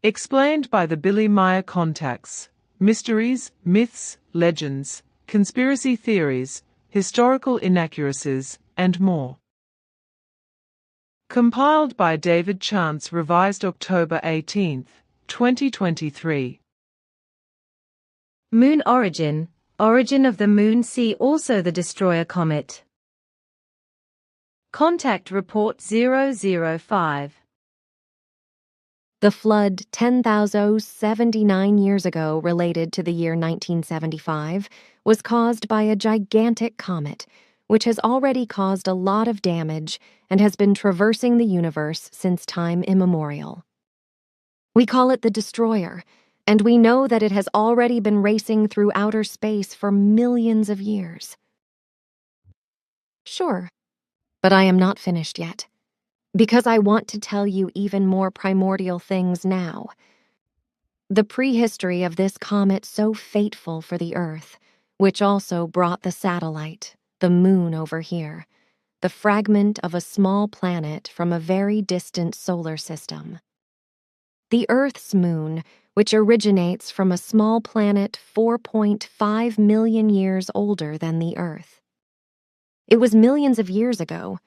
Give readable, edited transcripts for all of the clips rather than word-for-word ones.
Explained by the Billy Meier contacts. Mysteries, myths, legends, conspiracy theories, historical inaccuracies, and more. Compiled by David Chance, revised October 18, 2023. Moon origin. Origin of the Moon. See also the Destroyer Comet. Contact Report 005. The flood 10,079 years ago, related to the year 1975, was caused by a gigantic comet, which has already caused a lot of damage and has been traversing the universe since time immemorial. We call it the Destroyer, and we know that it has already been racing through outer space for millions of years. Sure, but I am not finished yet, because I want to tell you even more primordial things now. The prehistory of this comet so fateful for the Earth, which also brought the satellite, the Moon over here, the fragment of a small planet from a very distant solar system. The Earth's moon, which originates from a small planet 4.5 million years older than the Earth. It was millions of years ago.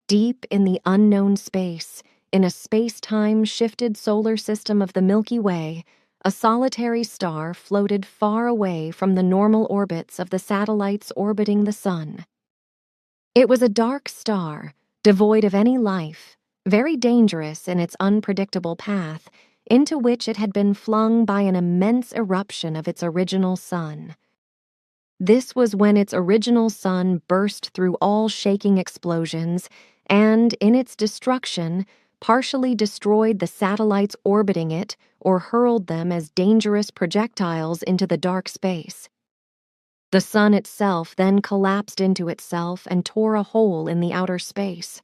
Deep in the unknown space, in a space-time shifted solar system of the Milky Way, a solitary star floated far away from the normal orbits of the satellites orbiting the Sun. It was a dark star, devoid of any life, very dangerous in its unpredictable path, into which it had been flung by an immense eruption of its original sun. This was when its original sun burst through all shaking explosions and, in its destruction, partially destroyed the satellites orbiting it or hurled them as dangerous projectiles into the dark space. The sun itself then collapsed into itself and tore a hole in the outer space.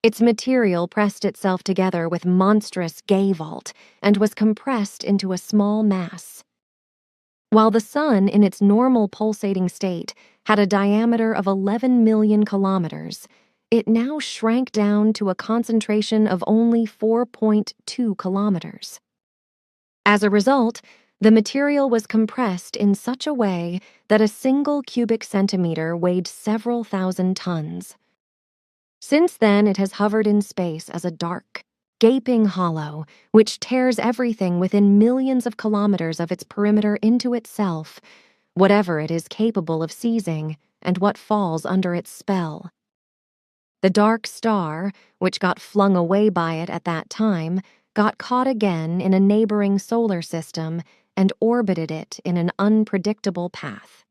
Its material pressed itself together with monstrous gavolt and was compressed into a small mass. While the sun, in its normal pulsating state, had a diameter of 11 million kilometers, it now shrank down to a concentration of only 4.2 kilometers. As a result, the material was compressed in such a way that a single cubic centimeter weighed several thousand tons. Since then, it has hovered in space as a dark, gaping hollow, which tears everything within millions of kilometers of its perimeter into itself, whatever it is capable of seizing, and what falls under its spell. The dark star, which got flung away by it at that time, got caught again in a neighboring solar system and orbited it in an unpredictable path.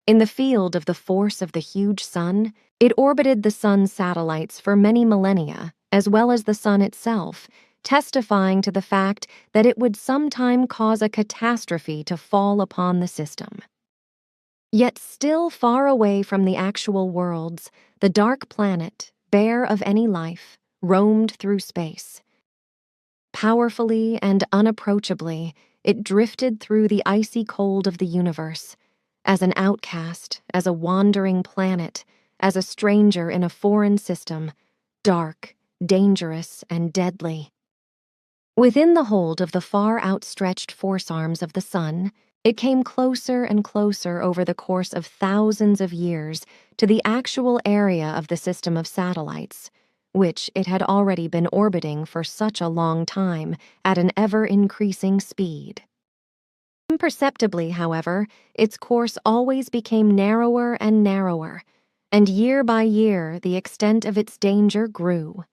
In the field of the force of the huge sun, it orbited the sun's satellites for many millennia, as well as the sun itself, testifying to the fact that it would sometime cause a catastrophe to fall upon the system. Yet still far away from the actual worlds, the dark planet, bare of any life, roamed through space. Powerfully and unapproachably, it drifted through the icy cold of the universe, as an outcast, as a wandering planet, as a stranger in a foreign system, dark, dangerous, and deadly. Within the hold of the far outstretched force arms of the sun, it came closer and closer over the course of thousands of years to the actual area of the system of satellites, which it had already been orbiting for such a long time at an ever-increasing speed. Imperceptibly, however, its course always became narrower and narrower, and year by year the extent of its danger grew.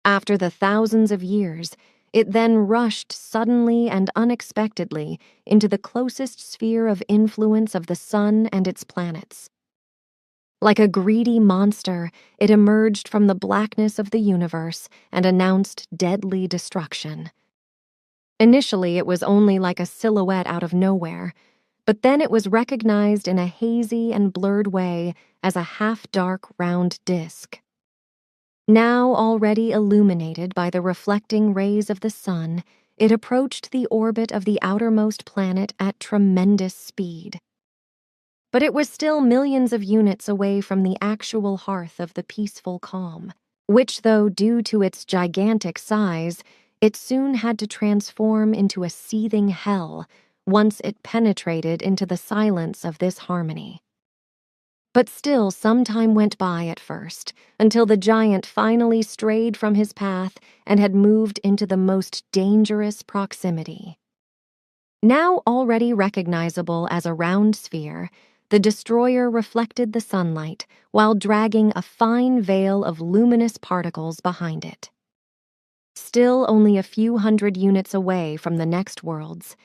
After the thousands of years, it then rushed suddenly and unexpectedly into the closest sphere of influence of the sun and its planets. Like a greedy monster, it emerged from the blackness of the universe and announced deadly destruction. Initially, it was only like a silhouette out of nowhere, but then it was recognized in a hazy and blurred way as a half-dark round disk. Now already illuminated by the reflecting rays of the sun, it approached the orbit of the outermost planet at tremendous speed. But it was still millions of units away from the actual hearth of the peaceful calm, which, though due to its gigantic size, it soon had to transform into a seething hell once it penetrated into the silence of this harmony. But still, some time went by at first, until the giant finally strayed from his path and had moved into the most dangerous proximity. Now already recognizable as a round sphere, the destroyer reflected the sunlight while dragging a fine veil of luminous particles behind it. Still only a few hundred units away from the next worlds,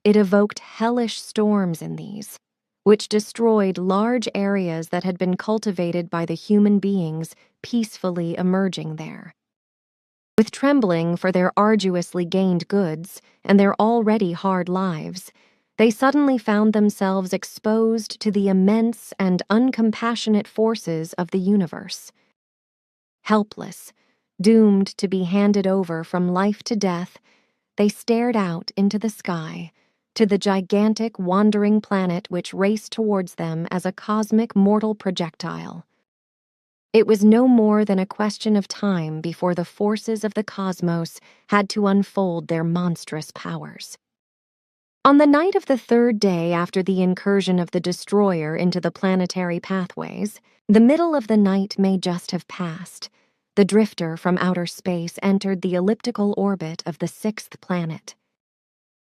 it evoked hellish storms in these, which destroyed large areas that had been cultivated by the human beings peacefully emerging there. With trembling for their arduously gained goods and their already hard lives, they suddenly found themselves exposed to the immense and uncompassionate forces of the universe. Helpless, doomed to be handed over from life to death, they stared out into the sky, to the gigantic wandering planet which raced towards them as a cosmic mortal projectile. It was no more than a question of time before the forces of the cosmos had to unfold their monstrous powers. On the night of the third day after the incursion of the destroyer into the planetary pathways, the middle of the night may just have passed. The drifter from outer space entered the elliptical orbit of the sixth planet.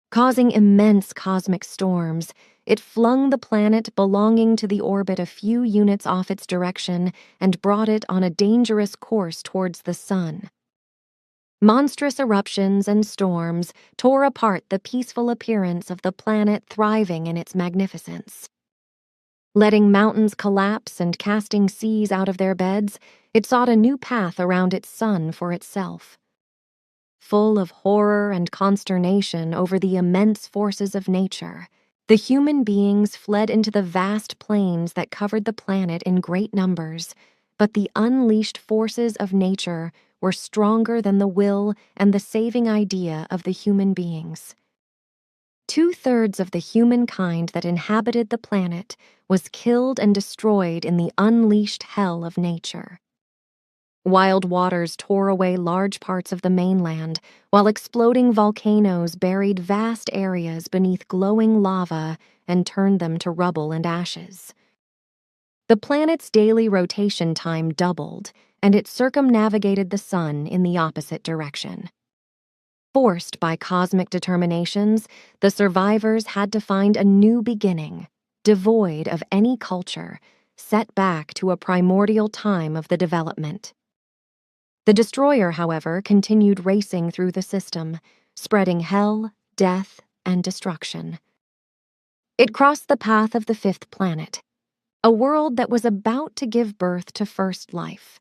Causing immense cosmic storms, it flung the planet belonging to the orbit a few units off its direction and brought it on a dangerous course towards the sun. Monstrous eruptions and storms tore apart the peaceful appearance of the planet thriving in its magnificence. Letting mountains collapse and casting seas out of their beds, it sought a new path around its sun for itself. Full of horror and consternation over the immense forces of nature, the human beings fled into the vast plains that covered the planet in great numbers, but the unleashed forces of nature were stronger than the will and the saving idea of the human beings. 2/3 of the humankind that inhabited the planet was killed and destroyed in the unleashed hell of nature. Wild waters tore away large parts of the mainland, while exploding volcanoes buried vast areas beneath glowing lava and turned them to rubble and ashes. The planet's daily rotation time doubled, and it circumnavigated the sun in the opposite direction. Forced by cosmic determinations, the survivors had to find a new beginning, devoid of any culture, set back to a primordial time of the development. The destroyer, however, continued racing through the system, spreading hell, death, and destruction. It crossed the path of the fifth planet, a world that was about to give birth to first life.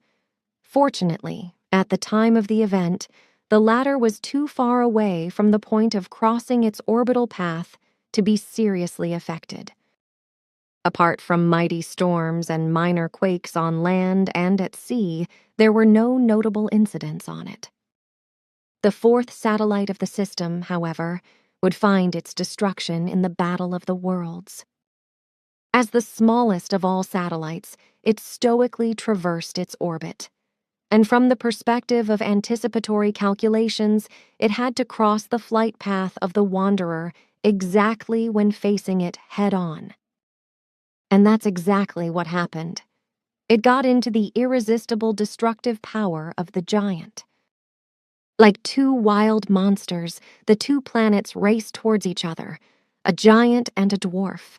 Fortunately, at the time of the event, the latter was too far away from the point of crossing its orbital path to be seriously affected. Apart from mighty storms and minor quakes on land and at sea, there were no notable incidents on it. The fourth satellite of the system, however, would find its destruction in the Battle of the Worlds. As the smallest of all satellites, it stoically traversed its orbit. And from the perspective of anticipatory calculations, it had to cross the flight path of the Wanderer exactly when facing it head-on. And that's exactly what happened. It got into the irresistible destructive power of the giant. Like two wild monsters, the two planets raced towards each other, a giant and a dwarf.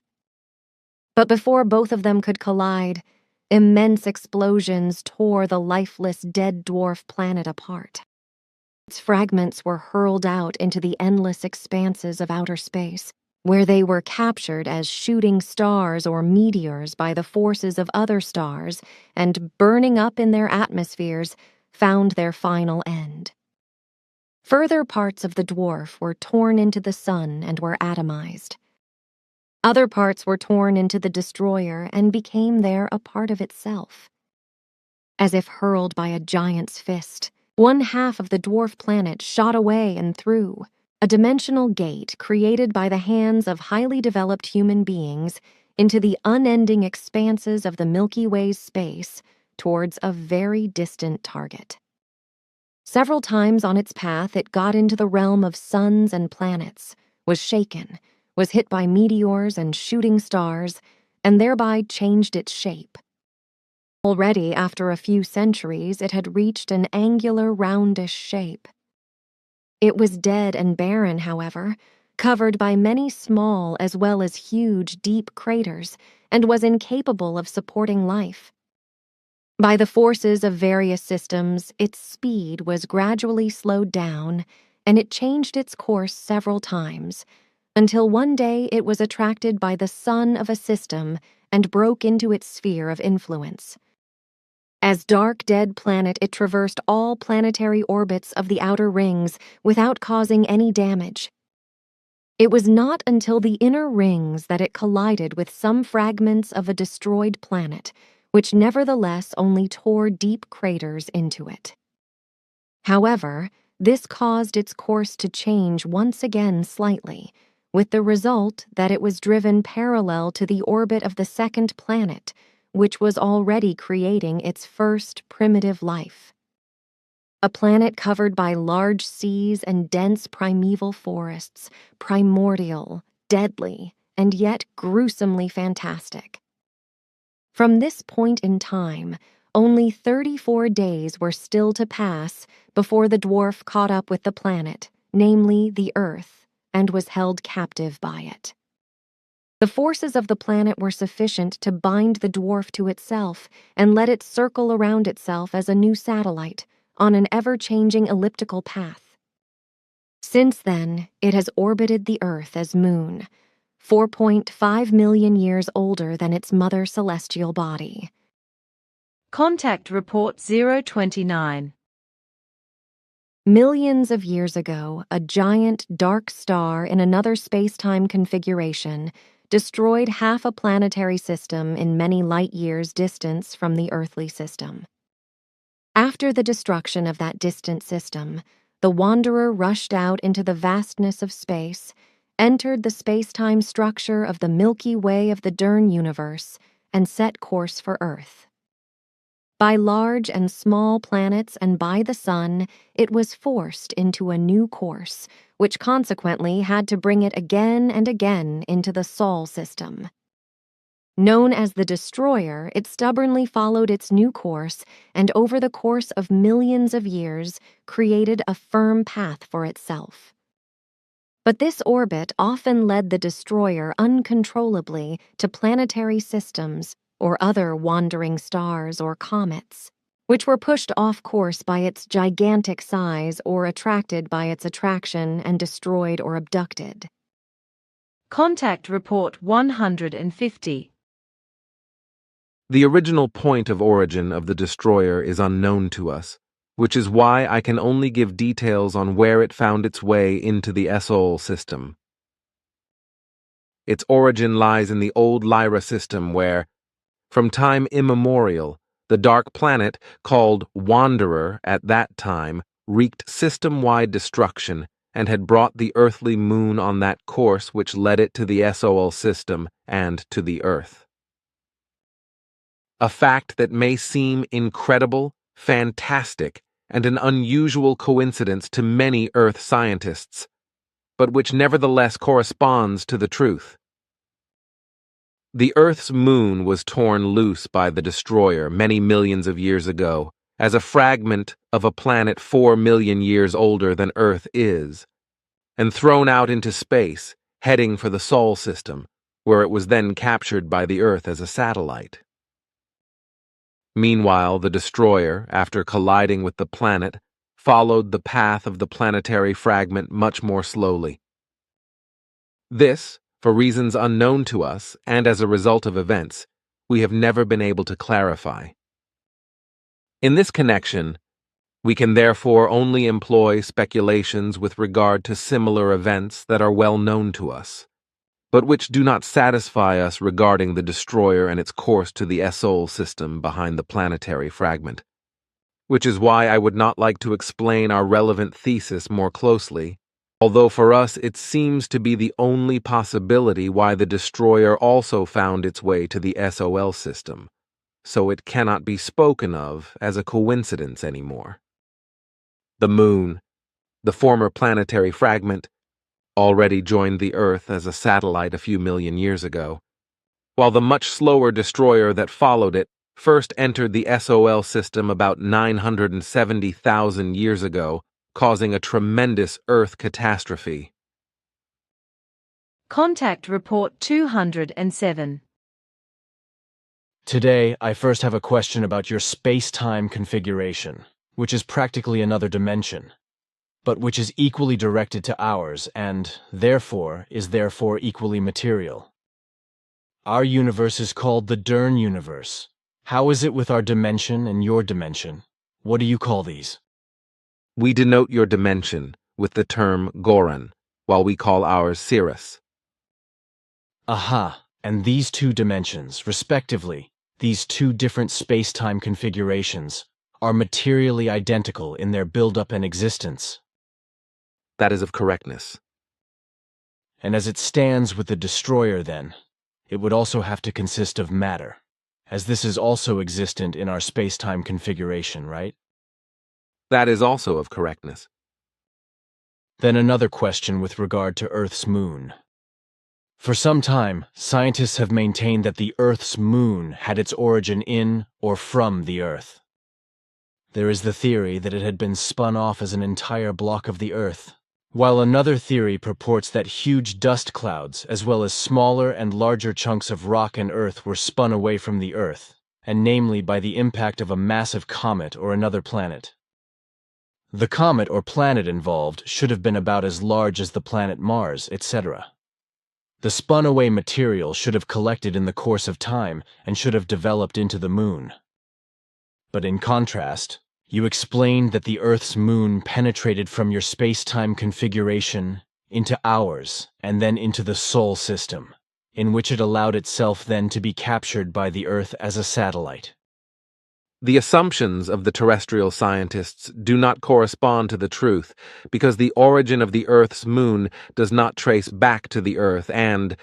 But before both of them could collide, immense explosions tore the lifeless dead dwarf planet apart. Its fragments were hurled out into the endless expanses of outer space, where they were captured as shooting stars or meteors by the forces of other stars and, burning up in their atmospheres, found their final end. Further parts of the dwarf were torn into the sun and were atomized. Other parts were torn into the destroyer and became there a part of itself. As if hurled by a giant's fist, one half of the dwarf planet shot away and through, a dimensional gate created by the hands of highly developed human beings into the unending expanses of the Milky Way's space towards a very distant target. Several times on its path, it got into the realm of suns and planets, was shaken, was hit by meteors and shooting stars, and thereby changed its shape. Already, after a few centuries, it had reached an angular, roundish shape. It was dead and barren, however, covered by many small as well as huge, deep craters, and was incapable of supporting life. By the forces of various systems, its speed was gradually slowed down, and it changed its course several times, until one day it was attracted by the sun of a system and broke into its sphere of influence. As dark, dead planet, it traversed all planetary orbits of the outer rings without causing any damage. It was not until the inner rings that it collided with some fragments of a destroyed planet, which nevertheless only tore deep craters into it. However, this caused its course to change once again slightly, with the result that it was driven parallel to the orbit of the second planet, which was already creating its first primitive life. A planet covered by large seas and dense primeval forests, primordial, deadly, and yet gruesomely fantastic. From this point in time, only 34 days were still to pass before the dwarf caught up with the planet, namely the Earth, and was held captive by it. The forces of the planet were sufficient to bind the dwarf to itself and let it circle around itself as a new satellite on an ever-changing elliptical path. Since then, it has orbited the Earth as moon, 4.5 million years older than its mother celestial body. Contact Report 029. Millions of years ago, a giant dark star in another space-time configuration destroyed half a planetary system in many light years' distance from the earthly system. After the destruction of that distant system, the wanderer rushed out into the vastness of space, entered the space-time structure of the Milky Way of the Dern universe, and set course for Earth. By large and small planets and by the sun, it was forced into a new course, which consequently had to bring it again and again into the Sol system. Known as the Destroyer, it stubbornly followed its new course and over the course of millions of years created a firm path for itself. But this orbit often led the Destroyer uncontrollably to planetary systems or other wandering stars or comets, which were pushed off course by its gigantic size or attracted by its attraction and destroyed or abducted. Contact Report 150. The original point of origin of the destroyer is unknown to us, which is why I can only give details on where it found its way into the Sol system. Its origin lies in the old Lyra system where, from time immemorial, the dark planet, called Wanderer at that time, wreaked system-wide destruction and had brought the earthly moon on that course which led it to the Sol system and to the Earth. A fact that may seem incredible, fantastic, and an unusual coincidence to many Earth scientists, but which nevertheless corresponds to the truth. The Earth's moon was torn loose by the destroyer many millions of years ago as a fragment of a planet 4 million years older than Earth is, and thrown out into space, heading for the Sol system, where it was then captured by the Earth as a satellite. Meanwhile, the destroyer, after colliding with the planet, followed the path of the planetary fragment much more slowly. This, for reasons unknown to us and as a result of events, we have never been able to clarify. In this connection, we can therefore only employ speculations with regard to similar events that are well known to us, but which do not satisfy us regarding the destroyer and its course to the Sol system behind the planetary fragment, which is why I would not like to explain our relevant thesis more closely, although for us it seems to be the only possibility why the destroyer also found its way to the Sol system, so it cannot be spoken of as a coincidence anymore. The Moon, the former planetary fragment, already joined the Earth as a satellite a few million years ago, while the much slower destroyer that followed it first entered the SOL system about 970,000 years ago, causing a tremendous Earth catastrophe. Contact Report 207. Today, I first have a question about your space-time configuration, which is practically another dimension, but which is equally directed to ours and, therefore, is equally material. Our universe is called the Dern universe. How is it with our dimension and your dimension? What do you call these? We denote your dimension with the term Goran, while we call ours Cirrus. Aha, and these two dimensions, respectively, these two different space-time configurations, are materially identical in their build-up and existence. That is of correctness. And as it stands with the destroyer, then, it would also have to consist of matter, as this is also existent in our space-time configuration, right? That is also of correctness. Then another question with regard to Earth's moon. For some time, scientists have maintained that the Earth's moon had its origin in or from the Earth. There is the theory that it had been spun off as an entire block of the Earth, while another theory purports that huge dust clouds, as well as smaller and larger chunks of rock and earth, were spun away from the Earth, and namely by the impact of a massive comet or another planet. The comet or planet involved should have been about as large as the planet Mars, etc. The spun-away material should have collected in the course of time and should have developed into the moon. But in contrast, you explained that the Earth's moon penetrated from your space-time configuration into ours and then into the Sol system, in which it allowed itself then to be captured by the Earth as a satellite. The assumptions of the terrestrial scientists do not correspond to the truth because the origin of the Earth's moon does not trace back to the Earth and,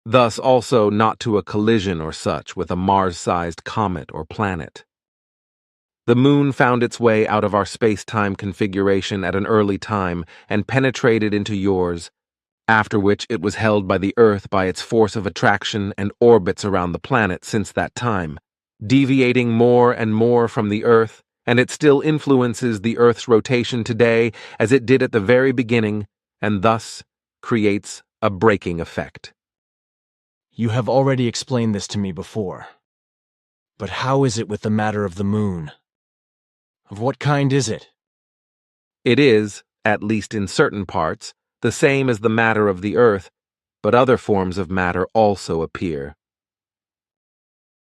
thus also not to a collision or such with a Mars-sized comet or planet. The moon found its way out of our space-time configuration at an early time and penetrated into yours, after which it was held by the Earth by its force of attraction and orbits around the planet since that time, deviating more and more from the Earth, and it still influences the Earth's rotation today as it did at the very beginning, and thus creates a braking effect. You have already explained this to me before. But how is it with the matter of the moon? Of what kind is it? It is, at least in certain parts, the same as the matter of the Earth, but other forms of matter also appear.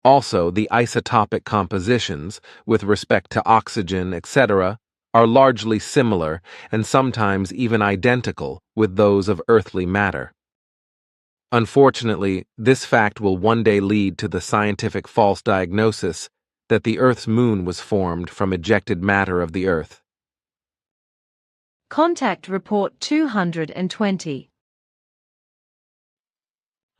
Also, the isotopic compositions, with respect to oxygen, etc., are largely similar and sometimes even identical with those of earthly matter. Unfortunately, this fact will one day lead to the scientific false diagnosis that the Earth's moon was formed from ejected matter of the Earth. Contact Report 220.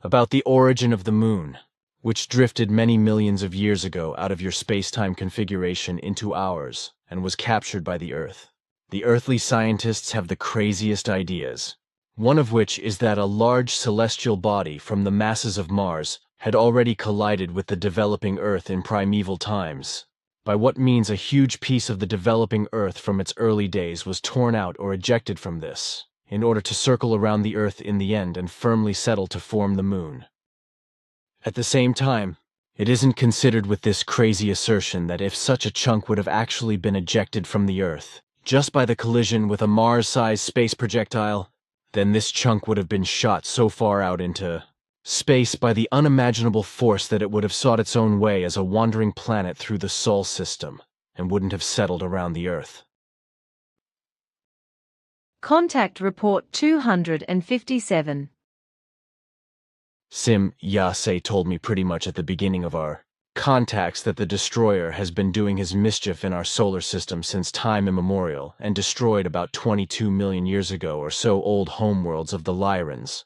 About the origin of the moon, which drifted many millions of years ago out of your space-time configuration into ours and was captured by the Earth. The earthly scientists have the craziest ideas, one of which is that a large celestial body from the masses of Mars had already collided with the developing Earth in primeval times, by what means a huge piece of the developing Earth from its early days was torn out or ejected from this, in order to circle around the Earth in the end and firmly settle to form the moon. At the same time, it isn't considered with this crazy assertion that if such a chunk would have actually been ejected from the Earth, just by the collision with a Mars-sized space projectile, then this chunk would have been shot so far out into space by the unimaginable force that it would have sought its own way as a wandering planet through the Sol system, and wouldn't have settled around the Earth. Contact Report 257. Sim Yase told me pretty much at the beginning of our contacts that the destroyer has been doing his mischief in our solar system since time immemorial and destroyed about 22 million years ago or so old homeworlds of the Lyrans.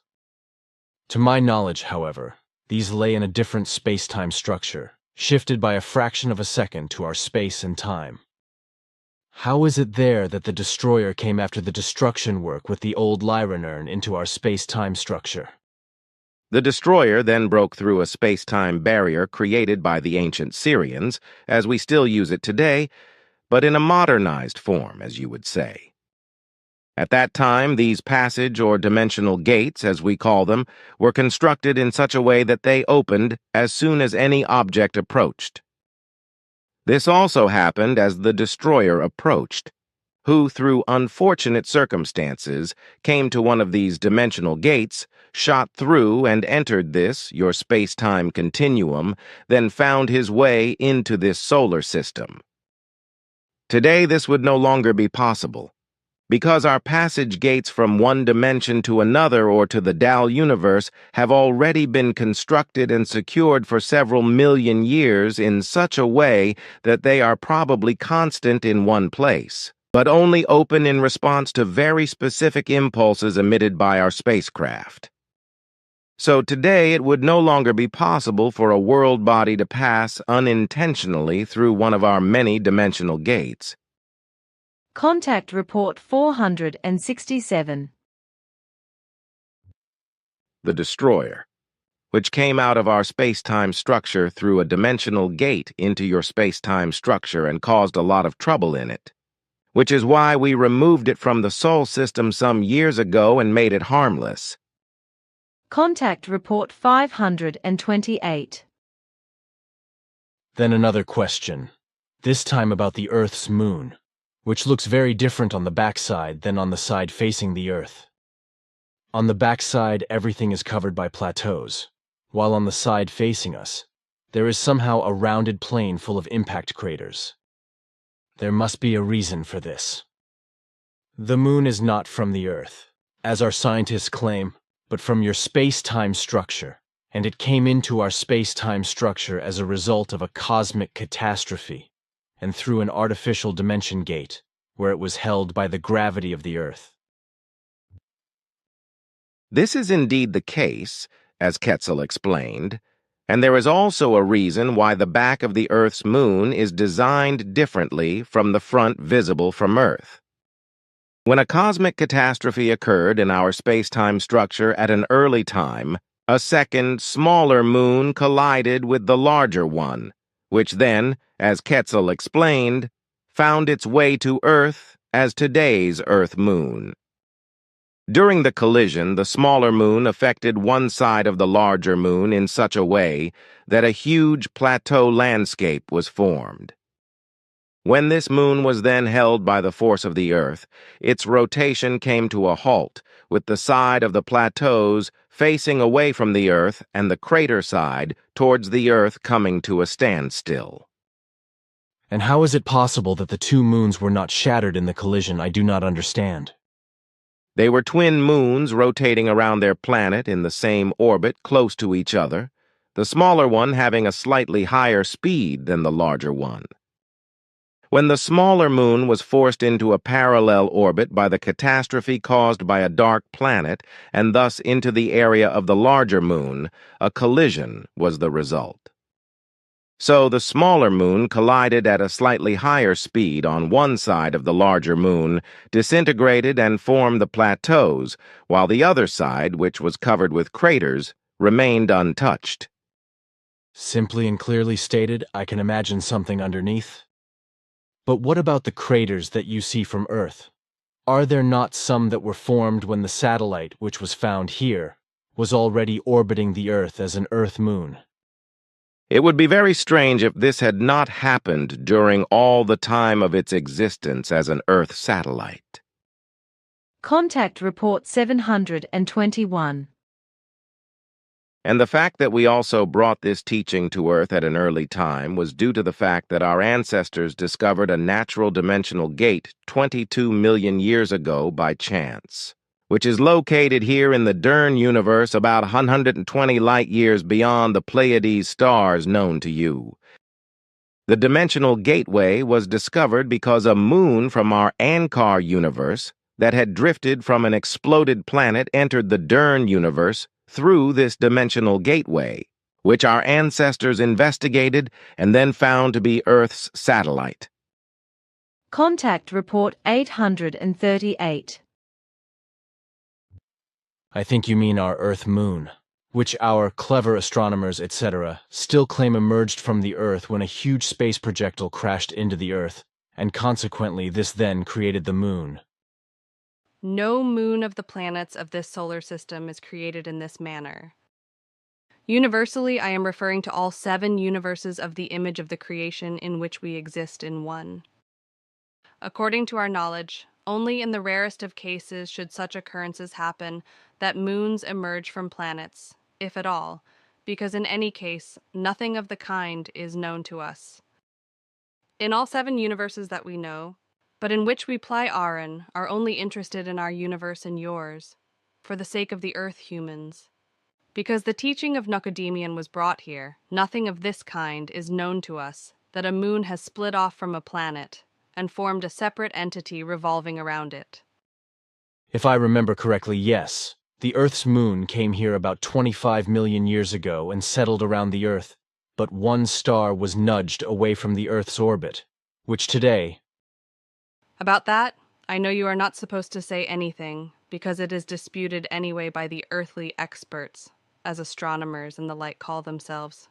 To my knowledge, however, these lay in a different space-time structure, shifted by a fraction of a second to our space and time. How is it there that the destroyer came after the destruction work with the old Lyran urn into our space-time structure? The destroyer then broke through a space-time barrier created by the ancient Syrians, as we still use it today, but in a modernized form, as you would say. At that time, these passage or dimensional gates, as we call them, were constructed in such a way that they opened as soon as any object approached. This also happened as the destroyer approached, who, through unfortunate circumstances, came to one of these dimensional gates, shot through and entered this, your space-time continuum, then found his way into this solar system. Today, this would no longer be possible, because our passage gates from one dimension to another or to the Dal universe have already been constructed and secured for several million years in such a way that they are probably constant in one place, but only open in response to very specific impulses emitted by our spacecraft. So today it would no longer be possible for a world body to pass unintentionally through one of our many dimensional gates. Contact Report 467. The destroyer, which came out of our space-time structure through a dimensional gate into your space-time structure and caused a lot of trouble in it, which is why we removed it from the Sol system some years ago and made it harmless. Contact Report 528. Then another question, this time about the Earth's moon, which looks very different on the backside than on the side facing the Earth. On the backside, everything is covered by plateaus, while on the side facing us, there is somehow a rounded plain full of impact craters. There must be a reason for this. The moon is not from the Earth, as our scientists claim, but from your space-time structure, and it came into our space-time structure as a result of a cosmic catastrophe, and through an artificial dimension gate, where it was held by the gravity of the Earth. This is indeed the case, as Quetzal explained, and there is also a reason why the back of the Earth's moon is designed differently from the front visible from Earth. When a cosmic catastrophe occurred in our space-time structure at an early time, a second, smaller moon collided with the larger one, which then, as Quetzal explained, found its way to Earth as today's Earth-moon. During the collision, the smaller moon affected one side of the larger moon in such a way that a huge plateau landscape was formed. When this moon was then held by the force of the Earth, its rotation came to a halt, with the side of the plateaus facing away from the Earth and the crater side towards the Earth coming to a standstill. And how is it possible that the two moons were not shattered in the collision? I do not understand. They were twin moons rotating around their planet in the same orbit close to each other, the smaller one having a slightly higher speed than the larger one. When the smaller moon was forced into a parallel orbit by the catastrophe caused by a dark planet and thus into the area of the larger moon, a collision was the result. So the smaller moon collided at a slightly higher speed on one side of the larger moon, disintegrated and formed the plateaus, while the other side, which was covered with craters, remained untouched. Simply and clearly stated, I can imagine something underneath. But what about the craters that you see from Earth? Are there not some that were formed when the satellite, which was found here, was already orbiting the Earth as an Earth-moon? It would be very strange if this had not happened during all the time of its existence as an Earth satellite. Contact Report 721. And the fact that we also brought this teaching to Earth at an early time was due to the fact that our ancestors discovered a natural dimensional gate 22 million years ago by chance, which is located here in the Dern universe about 120 light-years beyond the Pleiades stars known to you. The dimensional gateway was discovered because a moon from our Ankar universe that had drifted from an exploded planet entered the Dern universe through this dimensional gateway, which our ancestors investigated and then found to be Earth's satellite. Contact Report 838. I think you mean our Earth-Moon, which our clever astronomers, etc., still claim emerged from the Earth when a huge space projectile crashed into the Earth, and consequently this then created the Moon. No moon of the planets of this solar system is created in this manner. Universally, I am referring to all 7 universes of the image of the creation in which we exist in one. According to our knowledge, only in the rarest of cases should such occurrences happen that moons emerge from planets, if at all, because in any case, nothing of the kind is known to us. In all 7 universes that we know, but in which we ply Aaron, are only interested in our universe and yours, for the sake of the Earth humans. Because the teaching of Nocodemian was brought here, nothing of this kind is known to us, that a moon has split off from a planet and formed a separate entity revolving around it. If I remember correctly, yes. The Earth's moon came here about 25 million years ago and settled around the Earth, but one star was nudged away from the Earth's orbit, which today... About that, I know you are not supposed to say anything, because it is disputed anyway by the earthly experts, as astronomers and the like call themselves.